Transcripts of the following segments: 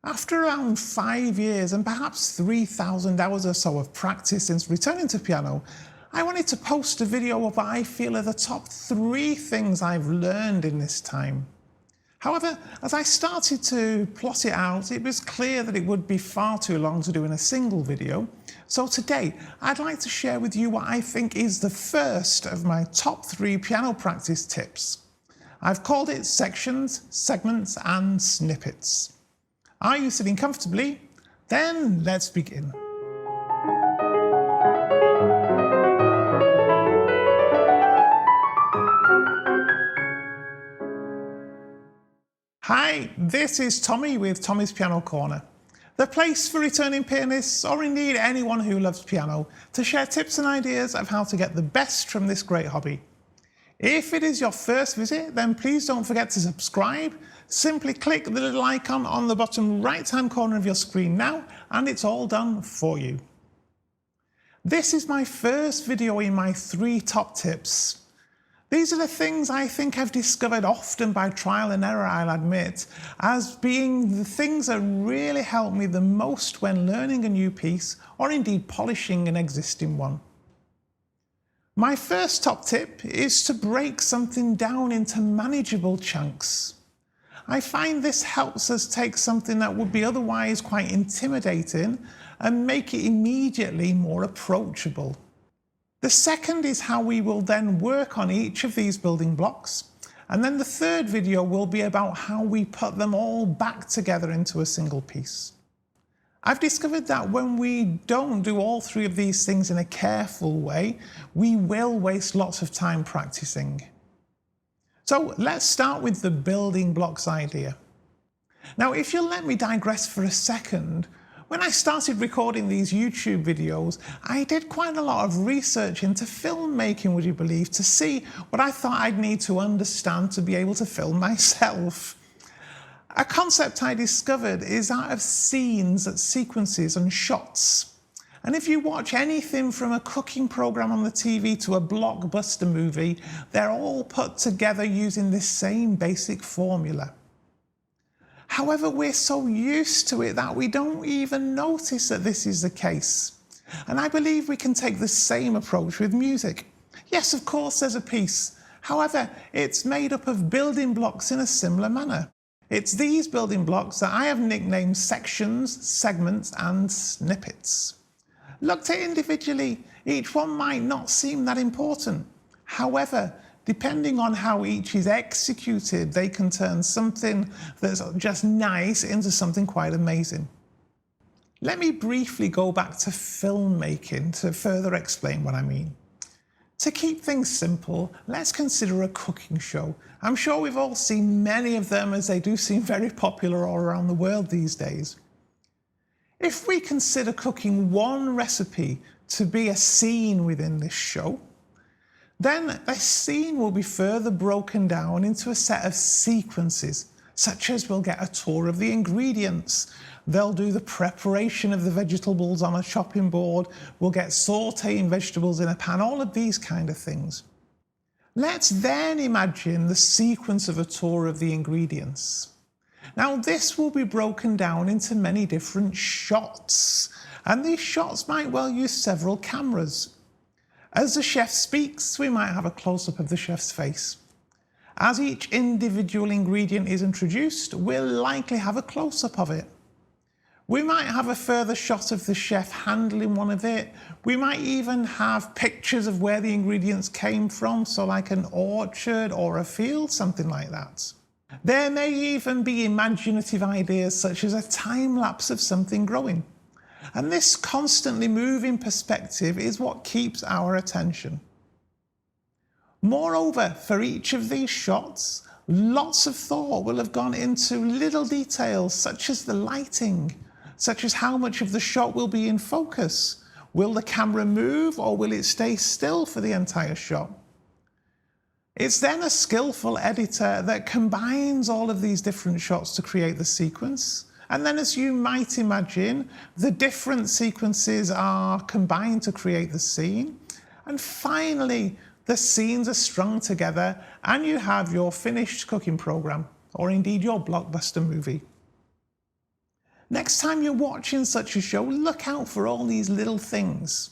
After around 5 years and perhaps 3,000 hours or so of practice since returning to piano, I wanted to post a video of what I feel are the top 3 things I've learned in this time. However, as I started to plot it out, it was clear that it would be far too long to do in a single video. So today, I'd like to share with you what I think is the first of my top 3 piano practice tips. I've called it sections, segments, and snippets. Are you sitting comfortably? Then let's begin. Hi, this is Tommy with Tommy's Piano Corner, the place for returning pianists, or indeed anyone who loves piano, to share tips and ideas of how to get the best from this great hobby. If it is your first visit, then please don't forget to subscribe. Simply click the little icon on the bottom right-hand corner of your screen now, and it's all done for you. This is my first video in my 3 top tips. These are the things I think I've discovered often by trial and error, I'll admit, as being the things that really help me the most when learning a new piece, or indeed polishing an existing one. My first top tip is to break something down into manageable chunks. I find this helps us take something that would be otherwise quite intimidating and make it immediately more approachable. The second is how we will then work on each of these building blocks, and then the third video will be about how we put them all back together into a single piece. I've discovered that when we don't do all 3 of these things in a careful way, we will waste lots of time practicing. So let's start with the building blocks idea. Now, if you'll let me digress for a second, when I started recording these YouTube videos, I did quite a lot of research into filmmaking, would you believe, to see what I thought I'd need to understand to be able to film myself. A concept I discovered is that of scenes, sequences and shots. And if you watch anything from a cooking program on the TV to a blockbuster movie, they're all put together using this same basic formula. However, we're so used to it that we don't even notice that this is the case. And I believe we can take the same approach with music. Yes, of course, there's a piece. However, it's made up of building blocks in a similar manner. It's these building blocks that I have nicknamed sections, segments, and snippets. Looked at individually, each one might not seem that important. However, depending on how each is executed, they can turn something that's just nice into something quite amazing. Let me briefly go back to filmmaking to further explain what I mean. To keep things simple, let's consider a cooking show. I'm sure we've all seen many of them, as they do seem very popular all around the world these days. If we consider cooking one recipe to be a scene within this show, then the scene will be further broken down into a set of sequences, such as we'll get a tour of the ingredients. They'll do the preparation of the vegetables on a chopping board. We'll get sauteing vegetables in a pan, all of these kind of things. Let's then imagine the sequence of a tour of the ingredients. Now, this will be broken down into many different shots, and these shots might well use several cameras. As the chef speaks, we might have a close-up of the chef's face. As each individual ingredient is introduced, we'll likely have a close-up of it. We might have a further shot of the chef handling one of it. We might even have pictures of where the ingredients came from, so like an orchard or a field, something like that. There may even be imaginative ideas such as a time lapse of something growing. And this constantly moving perspective is what keeps our attention. Moreover, for each of these shots, lots of thought will have gone into little details such as the lighting, such as how much of the shot will be in focus. Will the camera move, or will it stay still for the entire shot? It's then a skillful editor that combines all of these different shots to create the sequence. And then, as you might imagine, the different sequences are combined to create the scene. And finally, the scenes are strung together and you have your finished cooking program, or indeed your blockbuster movie. Next time you're watching such a show, look out for all these little things.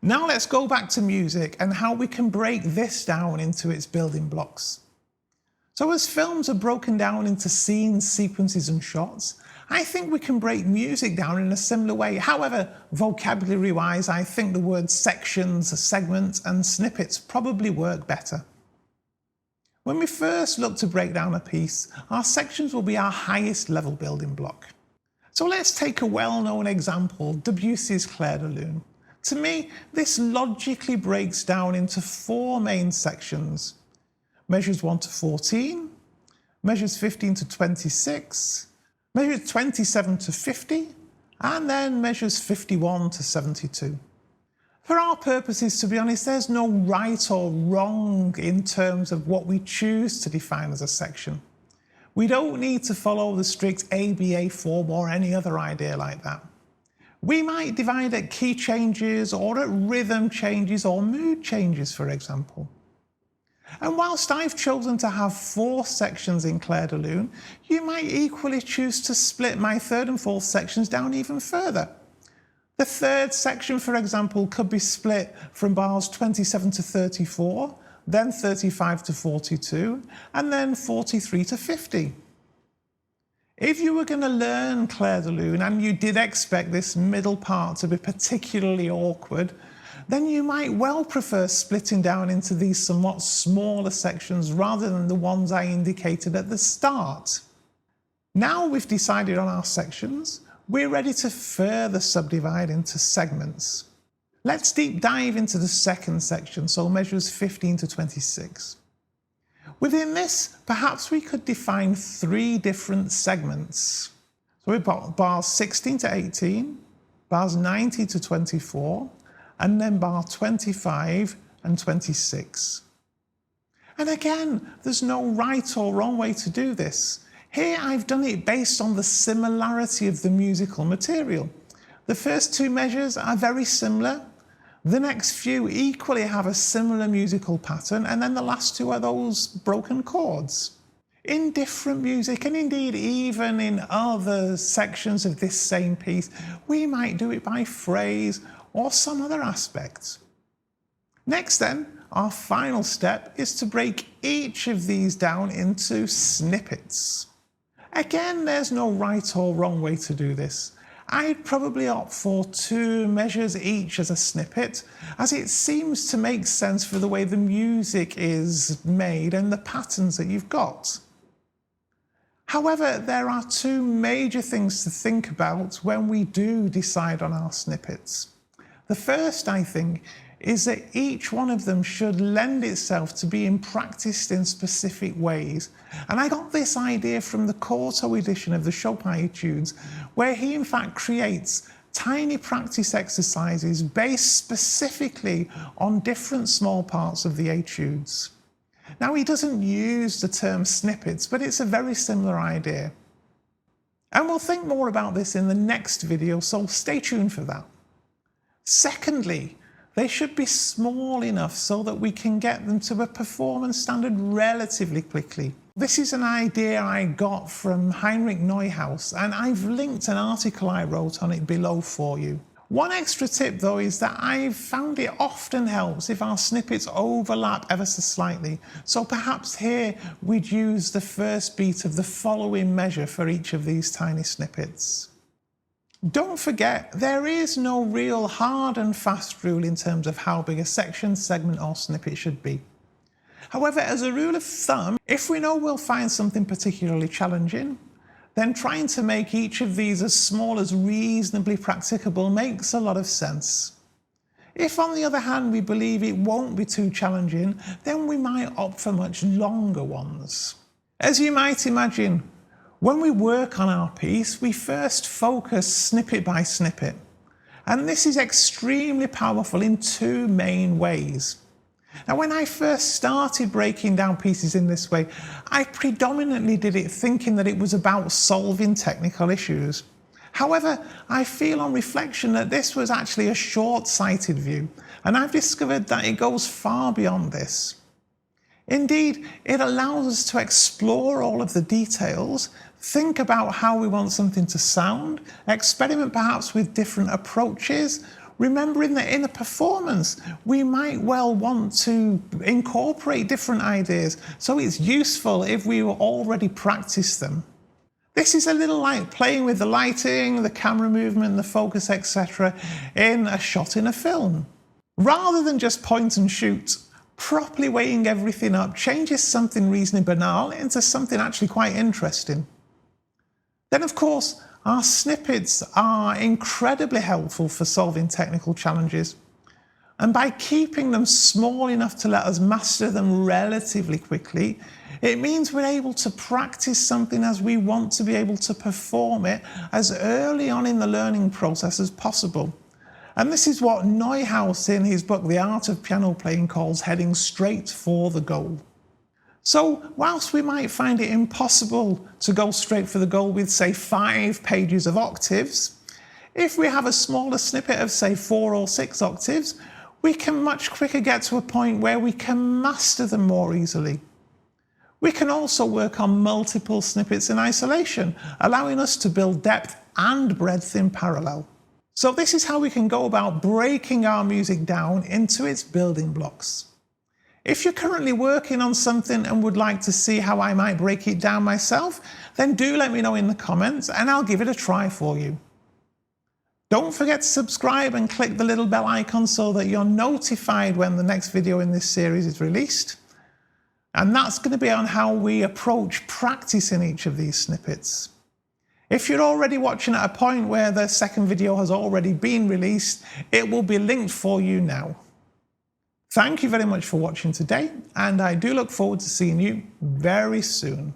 Now let's go back to music and how we can break this down into its building blocks. So as films are broken down into scenes, sequences and shots, I think we can break music down in a similar way. However, vocabulary-wise, I think the words sections, segments and snippets probably work better. When we first look to break down a piece, our sections will be our highest level building block. So let's take a well-known example, Debussy's Clair de Lune. To me, this logically breaks down into 4 main sections. Measures 1 to 14, measures 15 to 26, measures 27 to 50, and then measures 51 to 72. For our purposes, to be honest, there's no right or wrong in terms of what we choose to define as a section. We don't need to follow the strict ABA form or any other idea like that. We might divide at key changes or at rhythm changes or mood changes, for example. And whilst I've chosen to have 4 sections in Clair de Lune, you might equally choose to split my 3rd and 4th sections down even further. The 3rd section, for example, could be split from bars 27 to 34, then 35 to 42, and then 43 to 50. If you were going to learn Clair de Lune and you did expect this middle part to be particularly awkward, then you might well prefer splitting down into these somewhat smaller sections rather than the ones I indicated at the start. Now we've decided on our sections, we're ready to further subdivide into segments. Let's deep dive into the 2nd section, so measures 15 to 26. Within this, perhaps we could define 3 different segments. So we've got bars 16 to 18, bars 90 to 24, and then bar 25 and 26. And again, there's no right or wrong way to do this. Here I've done it based on the similarity of the musical material. The first 2 measures are very similar. The next few equally have a similar musical pattern, and then the last 2 are those broken chords. In different music, and indeed even in other sections of this same piece, we might do it by phrase or some other aspect. Next then, our final step is to break each of these down into snippets. Again, there's no right or wrong way to do this. I'd probably opt for 2 measures each as a snippet, as it seems to make sense for the way the music is made and the patterns that you've got. However, there are 2 major things to think about when we do decide on our snippets. The first, I think, is that each one of them should lend itself to being practiced in specific ways. And I got this idea from the quarto edition of the Chopin Etudes, where he in fact creates tiny practice exercises based specifically on different small parts of the etudes. Now, he doesn't use the term snippets, but it's a very similar idea. And we'll think more about this in the next video, so stay tuned for that. Secondly, they should be small enough so that we can get them to a performance standard relatively quickly. This is an idea I got from Heinrich Neuhaus, and I've linked an article I wrote on it below for you. One extra tip though is that I've found it often helps if our snippets overlap ever so slightly. So perhaps here we'd use the first beat of the following measure for each of these tiny snippets. Don't forget, there is no real hard and fast rule in terms of how big a section, segment or snippet should be. However, as a rule of thumb, if we know we'll find something particularly challenging, then trying to make each of these as small as reasonably practicable makes a lot of sense. If, on the other hand, we believe it won't be too challenging, then we might opt for much longer ones. As you might imagine, when we work on our piece, we first focus snippet by snippet. And this is extremely powerful in 2 main ways. Now, when I first started breaking down pieces in this way, I predominantly did it thinking that it was about solving technical issues. However, I feel on reflection that this was actually a short-sighted view, and I've discovered that it goes far beyond this. Indeed, it allows us to explore all of the details Think about how we want something to sound, experiment perhaps with different approaches, remembering that in a performance, we might well want to incorporate different ideas, so it's useful if we already practice them. This is a little like playing with the lighting, the camera movement, the focus, etc. in a shot in a film. Rather than just point and shoot, properly weighing everything up changes something reasonably banal into something actually quite interesting. Then, of course, our snippets are incredibly helpful for solving technical challenges. And by keeping them small enough to let us master them relatively quickly, it means we're able to practice something as we want to be able to perform it as early on in the learning process as possible. And this is what Neuhaus in his book The Art of Piano Playing calls heading straight for the goal. So whilst we might find it impossible to go straight for the goal with, say, 5 pages of octaves, if we have a smaller snippet of, say, 4 or 6 octaves, we can much quicker get to a point where we can master them more easily. We can also work on multiple snippets in isolation, allowing us to build depth and breadth in parallel. So this is how we can go about breaking our music down into its building blocks. If you're currently working on something and would like to see how I might break it down myself, then do let me know in the comments and I'll give it a try for you. Don't forget to subscribe and click the little bell icon so that you're notified when the next video in this series is released. And that's going to be on how we approach practicing each of these snippets. If you're already watching at a point where the second video has already been released, it will be linked for you now. Thank you very much for watching today, and I do look forward to seeing you very soon.